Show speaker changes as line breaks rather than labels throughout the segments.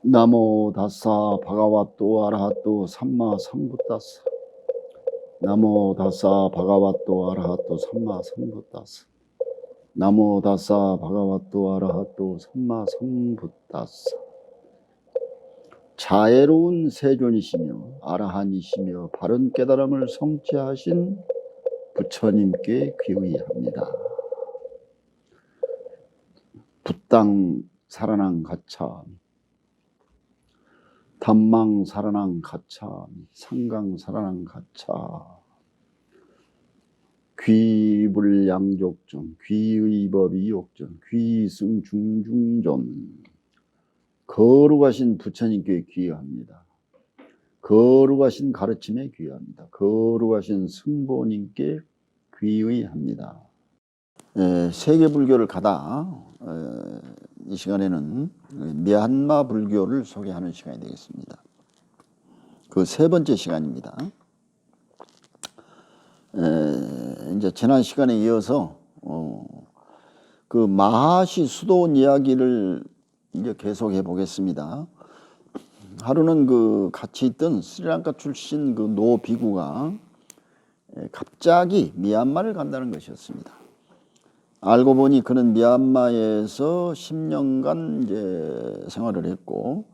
나모 다사 바가와또 아라하또 삼마 삼부다사. 나모 다사 바가와또 아라하또 삼마 삼부다사. 나모 다사 바가와또 아라하또 삼마 삼부다사. 자애로운 세존이시며 아라한이시며 바른 깨달음을 성취하신 부처님께 귀의합니다. 붓당 사라낭 가차미, 담망 사라낭 가차미, 상강 사라낭 가차. 귀불양족전, 귀의법이욕전, 귀승 중중전. 거룩하신 부처님께 귀의합니다. 거룩하신 가르침에 귀의합니다. 거룩하신 승보님께 귀의합니다. 세계 불교를 가다 이 시간에는 미얀마 불교를 소개하는 시간이 되겠습니다. 그 세 번째 시간입니다. 이제 지난 시간에 이어서 그 마하시 수도원 이야기를 이제 계속해 보겠습니다. 하루는 그 같이 있던 스리랑카 출신 그 노 비구가 갑자기 미얀마를 간다는 것이었습니다. 알고 보니 그는 미얀마에서 10년간 이제 생활을 했고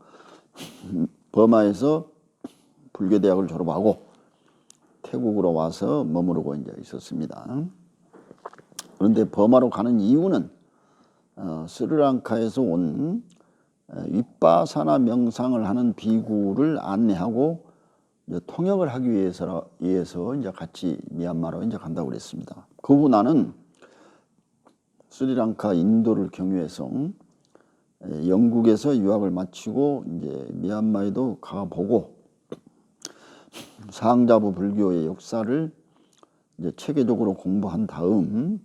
버마에서 불교 대학을 졸업하고 태국으로 와서 머무르고 이제 있었습니다. 그런데 버마로 가는 이유는 스리랑카에서 온 윗바사나 명상을 하는 비구를 안내하고 이제 통역을 하기 위해서 이제 같이 미얀마로 이제 간다고 그랬습니다. 그 후 나는 스리랑카 인도를 경유해서 영국에서 유학을 마치고 이제 미얀마에도 가보고 상자부 불교의 역사를 이제 체계적으로 공부한 다음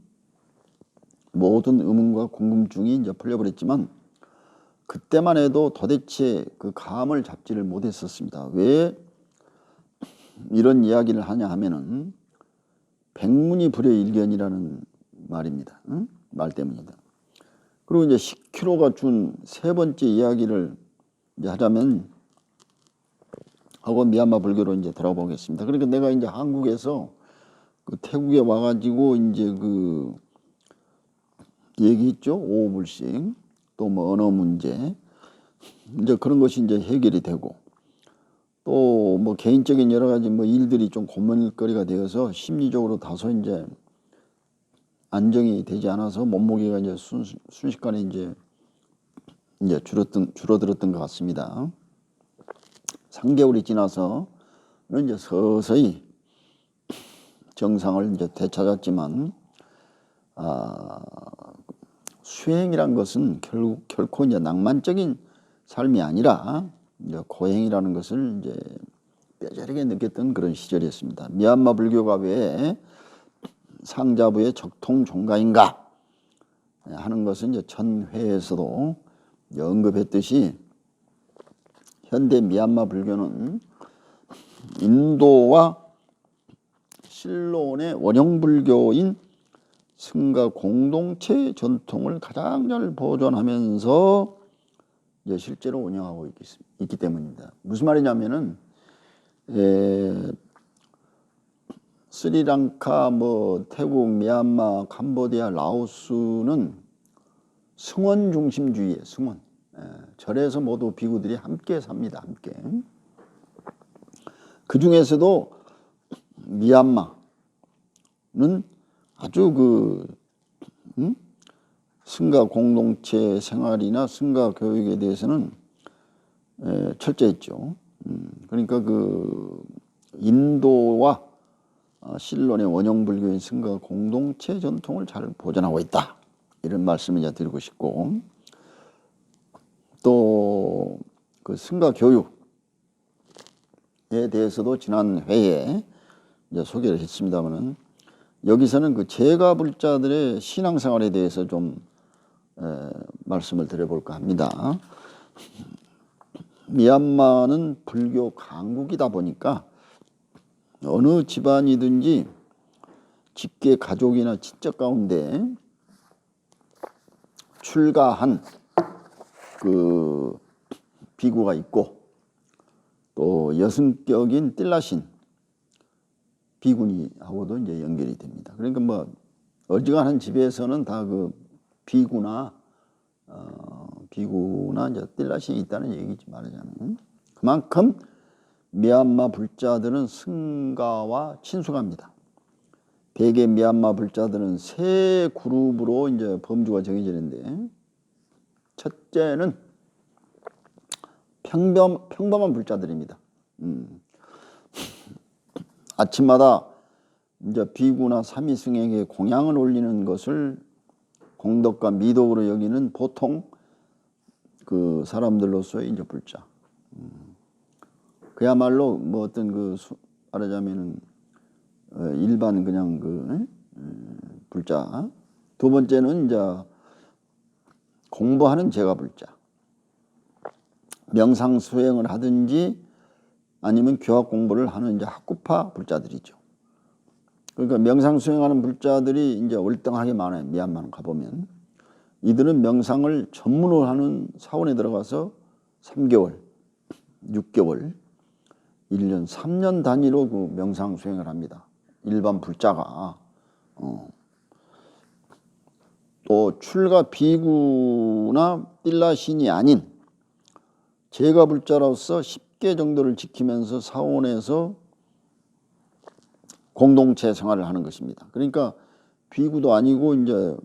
모든 의문과 궁금증이 이제 풀려버렸지만 그때만 해도 도대체 그 감을 잡지를 못했었습니다. 왜 이런 이야기를 하냐 하면은 백문이 불여일견이라는 말입니다. 말 때문이다. 그리고 이제 식키로가 준 세 번째 이야기를 이제 하자면 하고 미얀마 불교로 이제 들어보겠습니다. 그러니까 내가 이제 한국에서 그 태국에 와가지고 이제 그 얘기했죠. 오불식 또 뭐 언어 문제 이제 그런 것이 이제 해결이 되고 또 뭐 개인적인 여러 가지 뭐 일들이 좀 고민거리가 되어서 심리적으로 다소 이제 안정이 되지 않아서 몸무게가 이제 순식간에 이제 줄어들었던 것 같습니다. 3개월이 지나서 이제 서서히 정상을 이제 되찾았지만 수행이란 것은 결코 이제 낭만적인 삶이 아니라 이제 고행이라는 것을 이제 뼈저리게 느꼈던 그런 시절이었습니다. 미얀마 불교가 왜 상자부의 적통 종가인가 하는 것은 이제 전 회에서도 언급했듯이 현대 미얀마 불교는 인도와 실론의 원형 불교인 승가 공동체 전통을 가장 잘 보존하면서 이제 실제로 운영하고 있기 때문입니다. 무슨 말이냐면은 스리랑카, 뭐 태국, 미얀마, 캄보디아, 라오스는 승원 중심주의예요. 승원. 절에서 모두 비구들이 함께 삽니다. 함께. 그 중에서도 미얀마는 아주 승가 공동체 생활이나 승가 교육에 대해서는 철저했죠. 그러니까 그 인도와 실론의 원형 불교인 승가 공동체 전통을 잘 보존하고 있다. 이런 말씀을 이제 드리고 싶고 또 그 승가 교육에 대해서도 지난 회에 이제 소개를 했습니다만은 여기서는 그 제가불자들의 신앙생활에 대해서 좀 말씀을 드려볼까 합니다. 미얀마는 불교 강국이다 보니까 어느 집안이든지 직계 가족이나 친척 가운데 출가한 그 비구가 있고 또 여성격인 띨라신 비구니하고도 이제 연결이 됩니다. 그러니까 뭐 어지간한 집에서는 다 그 비구나 이제 띨라신이 있다는 얘기지 말하자면 그만큼 미얀마 불자들은 승가와 친숙합니다. 대개 미얀마 불자들은 세 그룹으로 이제 범주가 정해지는데 첫째는 평범한 불자들입니다. 아침마다 이제 비구나 사미승에게 공양을 올리는 것을 공덕과 미덕으로 여기는 보통 그 사람들로서의 이제 불자. 그야말로 뭐 어떤 그 말하자면은 일반 그냥 그 불자. 두 번째는 이제 공부하는 제가 불자. 명상 수행을 하든지 아니면 교학 공부를 하는 이제 학구파 불자들이죠. 그러니까 명상 수행하는 불자들이 이제 월등하게 많아요. 미얀마는 가보면. 이들은 명상을 전문으로 하는 사원에 들어가서 3개월, 6개월, 1년, 3년 단위로 그 명상 수행을 합니다. 일반 불자가. 또 출가 비구나 띨라신이 아닌 제가 불자로서 10개 정도를 지키면서 사원에서 공동체 생활을 하는 것입니다. 그러니까 비구도 아니고 이제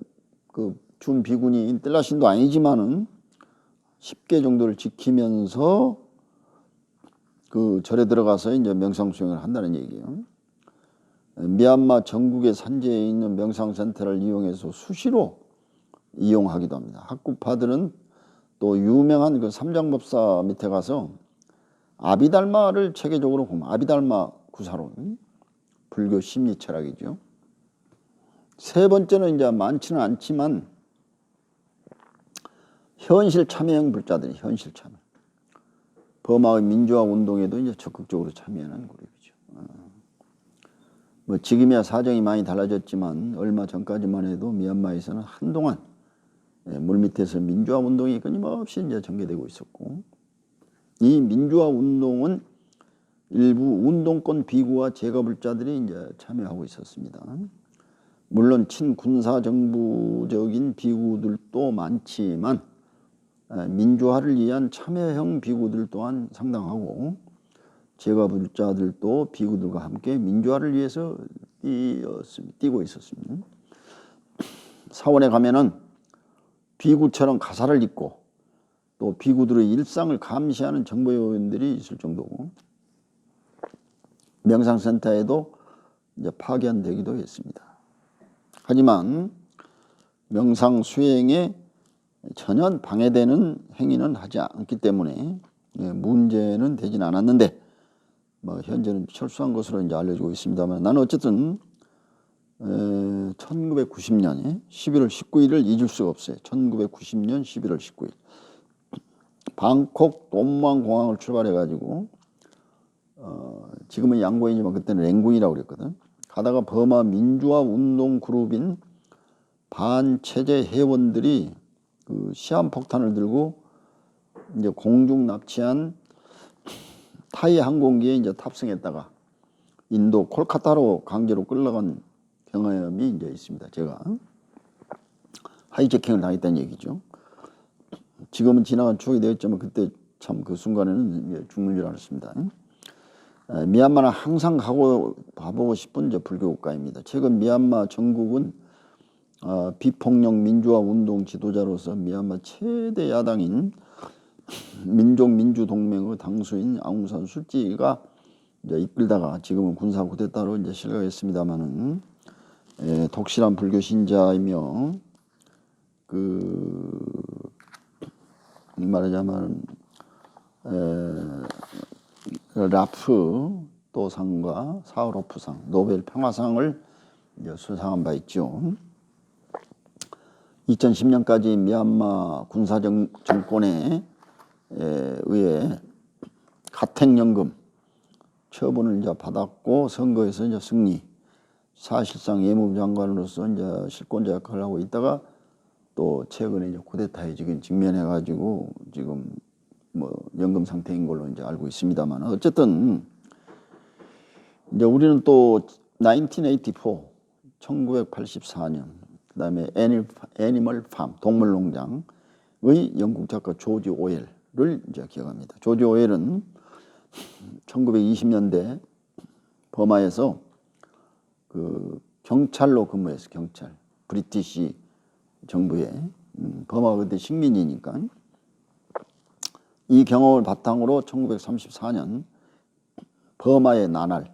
그 준 비구니인 띨라신도 아니지만은 10개 정도를 지키면서 그 절에 들어가서 이제 명상 수행을 한다는 얘기예요. 미얀마 전국의 산지에 있는 명상센터를 이용해서 수시로 이용하기도 합니다. 학구파들은 또 유명한 그 삼장법사 밑에 가서 아비달마를 체계적으로 보면 아비달마 구사론, 불교 심리 철학이죠. 세 번째는 이제 많지는 않지만 현실 참여형 불자들이 현실 참여. 버마의 민주화 운동에도 이제 적극적으로 참여하는 그룹이죠. 뭐 지금이야 사정이 많이 달라졌지만 얼마 전까지만 해도 미얀마에서는 한동안 물밑에서 민주화 운동이 끊임없이 이제 전개되고 있었고 이 민주화 운동은 일부 운동권 비구와 제가 불자들이 이제 참여하고 있었습니다. 물론 친군사 정부적인 비구들도 많지만 민주화를 위한 참여형 비구들 또한 상당하고 제가 불자들도 비구들과 함께 민주화를 위해서 뛰고 있었습니다. 사원에 가면은 비구처럼 가사를 읽고 또 비구들의 일상을 감시하는 정보요원들이 있을 정도고 명상센터에도 이제 파견되기도 했습니다. 하지만 명상 수행에 전혀 방해되는 행위는 하지 않기 때문에 문제는 되진 않았는데 뭐 현재는 철수한 것으로 이제 알려지고 있습니다만 나는 어쨌든 1990년에 11월 19일을 잊을 수가 없어요. 1990년 11월 19일 방콕 돈무안 공항을 출발해 가지고 지금은 양곤이지만 그때는 랭군이라고 그랬거든. 가다가 버마 민주화 운동 그룹인 반체제 회원들이 그 시한폭탄을 들고 이제 공중 납치한 타이 항공기에 이제 탑승했다가 인도 콜카타로 강제로 끌려간 경험이 이제 있습니다. 제가 하이제킹을 당했다는 얘기죠. 지금은 지나간 추억이 되었지만 그때 참 그 순간에는 죽는 줄 알았습니다. 미얀마는 항상 가보고 싶은 이제 불교 국가입니다. 최근 미얀마 정국은 비폭력 민주화 운동 지도자로서 미얀마 최대 야당인 민족민주동맹의 당수인 아웅산 수치가 이제 이끌다가 지금은 군사 쿠데타로 이제 실각했습니다만은 독실한 불교 신자이며 그 말하자면 라프 또상과 사하로프상 노벨 평화상을 이제 수상한 바 있죠. 2010년까지 미얀마 군사 정권에 의해 가택연금 처분을 이제 받았고 선거에서 이제 승리. 사실상 예무부 장관으로서 이제 실권자 역할을 하고 있다가 또 최근에 이제 쿠데타에 지금 직면해 가지고 지금 뭐 연금 상태인 걸로 이제 알고 있습니다만 어쨌든 이제 우리는 또 1984, 1984년 그다음에 애니멀 팜, 동물농장의 영국 작가 조지 오웰을 이제 기억합니다. 조지 오웰은 1920년대 버마에서 그 경찰로 근무했어요. 경찰. 브리티시 정부에. 버마가 그때 식민이니까. 이 경험을 바탕으로 1934년 버마의 나날,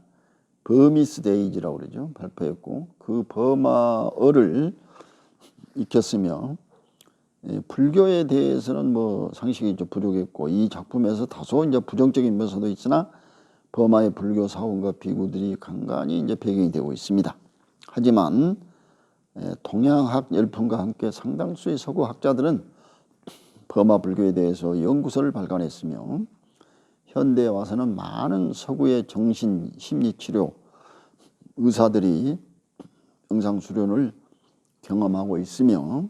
버미스 데이지라고 그러죠. 발표했고 그 버마어를 익혔으며 불교에 대해서는 뭐 상식이 좀 부족했고 이 작품에서 다소 이제 부정적인 묘사도 있으나 버마의 불교 사원과 비구들이 간간히 이제 배경이 되고 있습니다. 하지만 동양학 열풍과 함께 상당수의 서구 학자들은 버마 불교에 대해서 연구서를 발간했으며 현대에 와서는 많은 서구의 정신 심리치료 의사들이 영상수련을 경험하고 있으며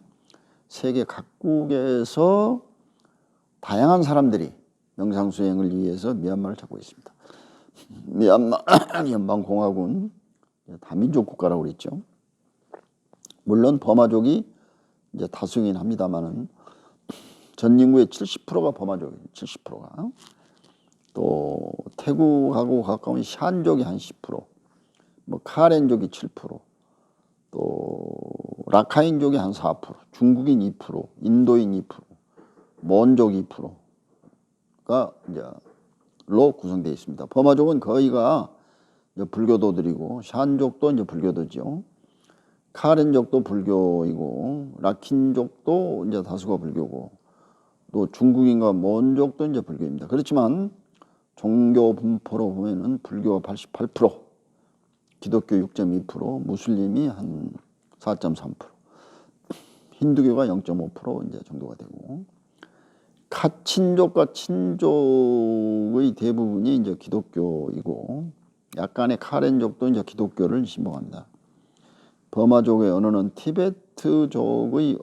세계 각국에서 다양한 사람들이 영상수행을 위해서 미얀마를 찾고 있습니다. 미얀마 연방공화국은 다민족 국가라고 그랬죠. 물론 버마족이 이제 다수이긴 합니다만은 전 인구의 70%가 버마족이에요. 70%가. 또 태국하고 가까운 샨족이 한 10%, 뭐 카렌족이 7%, 또 라카인족이 한 4%, 중국인 2%, 인도인 2%, 몬족 2%가 이제 로 구성되어 있습니다. 버마족은 거의가 이제 불교도들이고 샨족도 이제 불교도죠. 카렌족도 불교이고 라킨족도 이제 다수가 불교고 또 중국인과 몬족도 이제 불교입니다. 그렇지만 종교 분포로 보면은 불교가 88%, 기독교 6.2%, 무슬림이 한 4.3%, 힌두교가 0.5% 이제 정도가 되고 카친족과 친족의 대부분이 이제 기독교이고 약간의 카렌족도 이제 기독교를 신봉합니다. 버마족의 언어는 티베트족의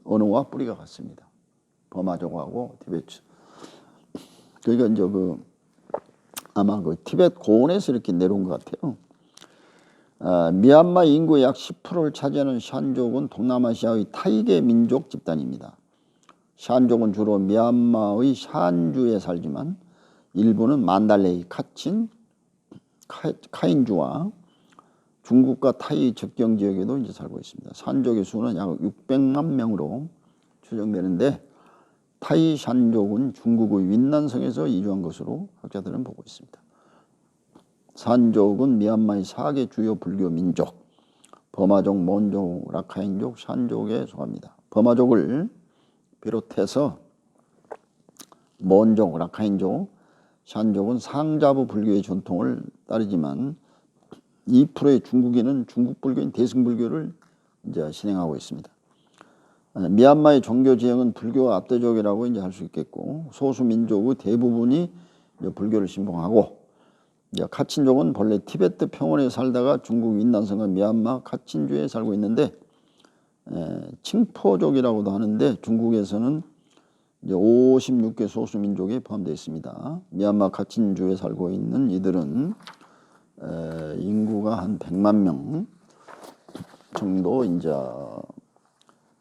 언어와 뿌리가 같습니다. 버마족하고 티베트. 그러니까 이제 아마 티베트 고원에서 이렇게 내려온 것 같아요. 미얀마 인구의 약 10%를 차지하는 샨족은 동남아시아의 타이게 민족 집단입니다. 샨족은 주로 미얀마의 샨주에 살지만 일부는 만달레이, 카친, 카인주와 중국과 타이 접경 지역에도 이제 살고 있습니다. 샨족의 수는 약 600만 명으로 추정되는데 타이 샨족은 중국의 윈난성에서 이주한 것으로 학자들은 보고 있습니다. 샨족은 미얀마의 4개 주요 불교 민족, 버마족, 몬족, 라카인족, 샨족에 속합니다. 버마족을 비롯해서 몬족, 라카인족, 샨족은 상자부 불교의 전통을 따르지만 2%의 중국인은 중국 불교인 대승불교를 이제 실행하고 있습니다. 미얀마의 종교 지형은 불교가 압도적이라고 이제 할 수 있겠고 소수 민족의 대부분이 이제 불교를 신봉하고 이제 카친족은 본래 티베트 평원에 살다가 중국 윈난성과 미얀마 카친주에 살고 있는데 칭포족이라고도 하는데 중국에서는 이제 56개 소수 민족이 포함되어 있습니다. 미얀마 카친주에 살고 있는 이들은 인구가 한 100만 명 정도 이제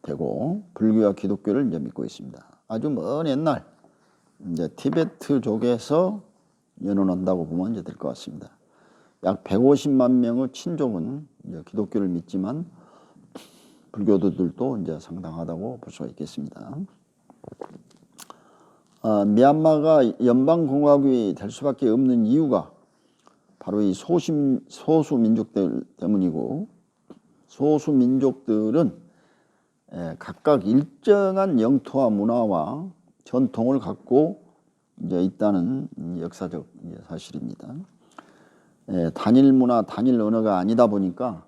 되고 불교와 기독교를 이제 믿고 있습니다. 아주 먼 옛날 이제 티베트족에서 연원한다고 보면 이제 될 것 같습니다. 약 150만 명의 친족은 이제 기독교를 믿지만 불교도들도 이제 상당하다고 볼 수가 있겠습니다. 미얀마가 연방공화국이 될 수밖에 없는 이유가 바로 이 소수 민족들 때문이고 소수 민족들은 각각 일정한 영토와 문화와 전통을 갖고 이제 있다는 역사적 사실입니다. 단일 문화, 단일 언어가 아니다 보니까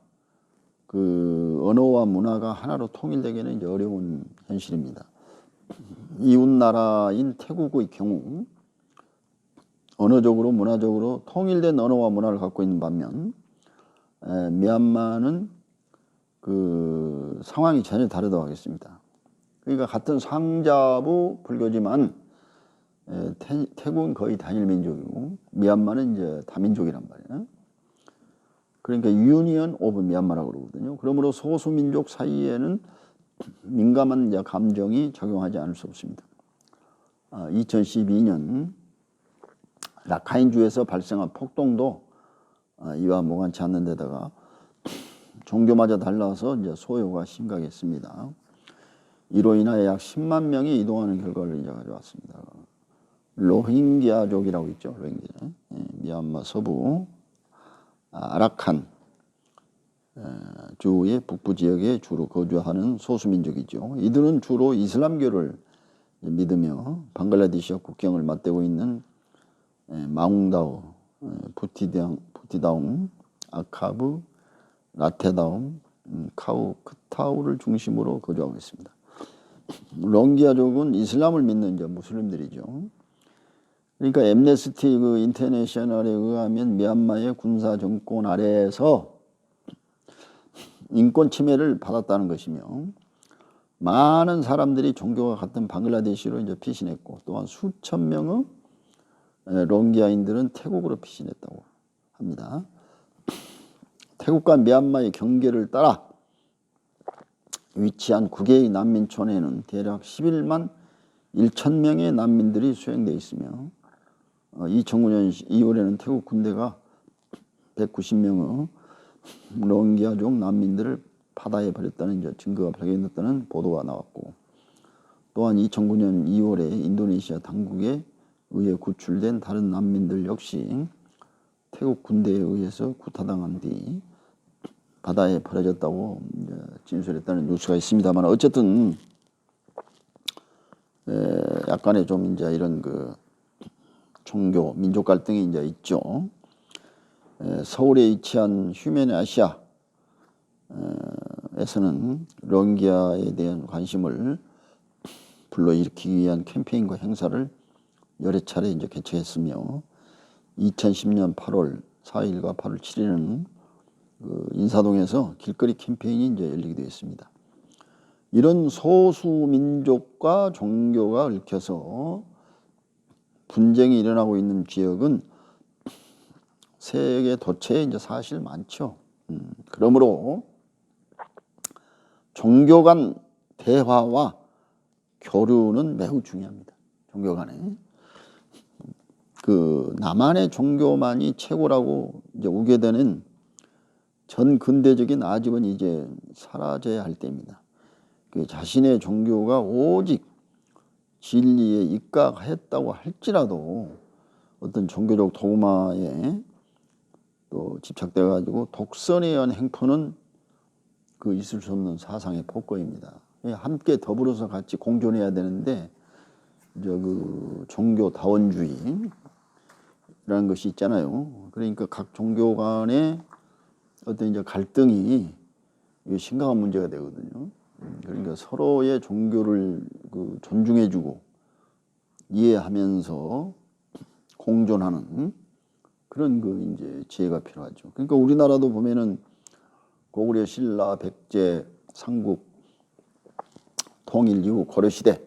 그 언어와 문화가 하나로 통일되기는 이제 어려운 현실입니다. 이웃 나라인 태국의 경우 언어적으로 문화적으로 통일된 언어와 문화를 갖고 있는 반면 미얀마는 그 상황이 전혀 다르다고 하겠습니다. 그러니까 같은 상자부 불교지만 태국은 거의 단일 민족이고 미얀마는 이제 다민족이란 말이에요. 그러니까 유니언 오브 미얀마라고 그러거든요. 그러므로 소수 민족 사이에는 민감한 이제 감정이 작용하지 않을 수 없습니다. 2012년 라카인주에서 발생한 폭동도 이와 무관치 않는 데다가 종교마저 달라서 이제 소요가 심각했습니다. 이로 인하여 약 10만 명이 이동하는 결과를 이제 가져왔습니다. 로힝기아족이라고 있죠. 로힝기아. 미얀마 서부 아라칸 주의 북부 지역에 주로 거주하는 소수민족이죠. 이들은 주로 이슬람교를 믿으며 방글라데시와 국경을 맞대고 있는 마웅다우, 부티다움, 아카브, 라테다움, 카우크타우를 중심으로 거주하고 있습니다. 롱기아족은 이슬람을 믿는 이제 무슬림들이죠. 그러니까 엠네스티 인터내셔널에 의하면 미얀마의 군사 정권 아래에서 인권 침해를 받았다는 것이며 많은 사람들이 종교가 같은 방글라데시로 이제 피신했고 또한 수천 명의 롱기아인들은 태국으로 피신했다고 합니다. 태국과 미얀마의 경계를 따라 위치한 9개의 난민촌에는 대략 11만 1천 명의 난민들이 수용되어 있으며 2009년 2월에는 태국 군대가 190명의 롱기아족 난민들을 바다에 버렸다는 이제 증거가 발견됐다는 보도가 나왔고 또한 2009년 2월에 인도네시아 당국에 의해 구출된 다른 난민들 역시 태국 군대에 의해서 구타당한 뒤 바다에 버려졌다고 이제 진술했다는 뉴스가 있습니다만 어쨌든 약간의 좀 이제 이런 그 종교 민족 갈등이 이제 있죠. 서울에 위치한 휴먼 아시아 에서는 롱기아에 대한 관심을 불러일으키기 위한 캠페인과 행사를 여러 차례 이제 개최했으며 2010년 8월 4일과 8월 7일은 그 인사동에서 길거리 캠페인이 이제 열리게 되어 있습니다. 이런 소수 민족과 종교가 얽혀서 분쟁이 일어나고 있는 지역은 세계 도처에 이제 사실 많죠. 그러므로 종교 간 대화와 교류는 매우 중요합니다. 종교 간에. 그 나만의 종교만이 최고라고 이제 우겨대는 전 근대적인 아집은 이제 사라져야 할 때입니다. 그 자신의 종교가 오직 진리에 입각했다고 할지라도 어떤 종교적 도마에 또 집착돼 가지고 독선에 의한 행포는 그 있을 수 없는 사상의 폭거입니다. 함께 더불어서 같이 공존해야 되는데 그 종교 다원주의라는 것이 있잖아요. 그러니까 각 종교 간의 어떤 이제 갈등이 심각한 문제가 되거든요. 그러니까 서로의 종교를 그 존중해주고 이해하면서 공존하는 그런 그 이제 지혜가 필요하죠. 그러니까 우리나라도 보면은 고구려 신라 백제 삼국 통일 이후 고려시대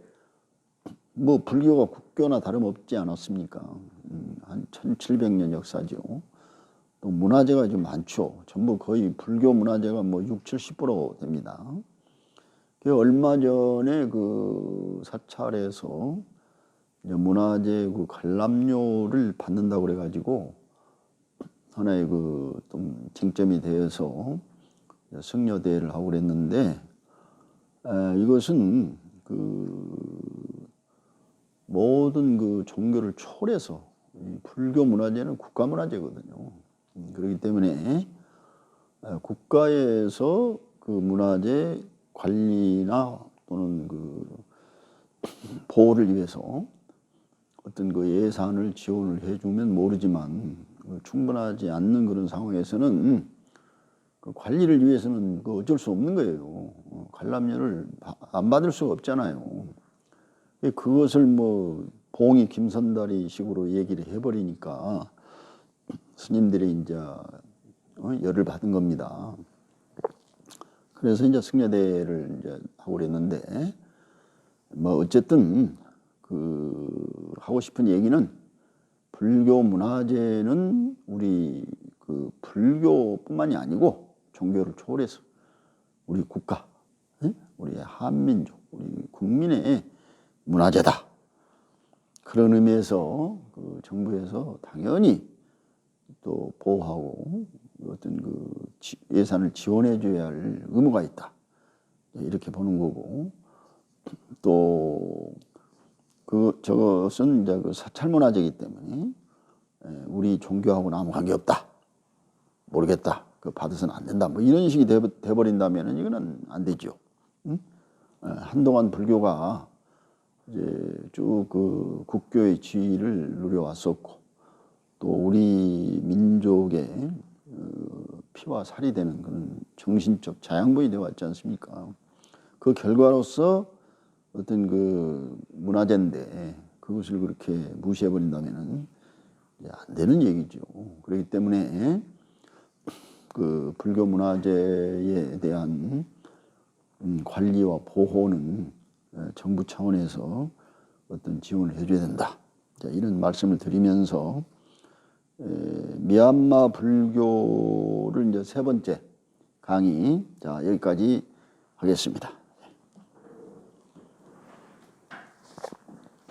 뭐 불교가 국교나 다름없지 않았습니까? 한 1700년 역사죠. 또 문화재가 좀 많죠. 전부 거의 불교 문화재가 뭐 60-70% 됩니다. 얼마 전에 그 사찰에서 문화재 그 관람료를 받는다고 그래가지고 하나의 그 좀 쟁점이 되어서 승려 대회를 하고 그랬는데 이것은 그 모든 그 종교를 초월해서 불교 문화재는 국가 문화재거든요. 그렇기 때문에 국가에서 그 문화재 관리나 또는 그 보호를 위해서 어떤 그 예산을 지원을 해주면 모르지만 충분하지 않는 그런 상황에서는 그 관리를 위해서는 그 어쩔 수 없는 거예요. 관람료를 안 받을 수가 없잖아요. 그것을 뭐 봉이 김선달이 식으로 얘기를 해버리니까 스님들이 이제 열을 받은 겁니다. 그래서 이제 승려대회를 이제 하고 그랬는데 뭐 어쨌든 하고 싶은 얘기는 불교 문화재는 우리 불교뿐만이 아니고 종교를 초월해서 우리 국가, 우리 한민족, 우리 국민의 문화재다. 그런 의미에서 정부에서 당연히 또 보호하고 어떤 예산을 지원해 줘야 할 의무가 있다. 이렇게 보는 거고, 또 저것은 이제 사찰 문화재이기 때문에 우리 종교하고는 아무 관계 없다. 모르겠다. 받아서는 안 된다. 뭐 이런 식이 돼버린다면은 이거는 안 되죠. 응? 한동안 불교가 이제 쭉 국교의 지위를 누려왔었고, 또 우리 민족의 피와 살이 되는 그런 정신적 자양분이 되어 왔지 않습니까? 그 결과로서 어떤 문화재인데 그것을 그렇게 무시해버린다면은 안 되는 얘기죠. 그렇기 때문에 불교 문화재에 대한 관리와 보호는 정부 차원에서 어떤 지원을 해줘야 된다. 자, 이런 말씀을 드리면서 미얀마 불교를 이제 세 번째 강의, 자, 여기까지 하겠습니다.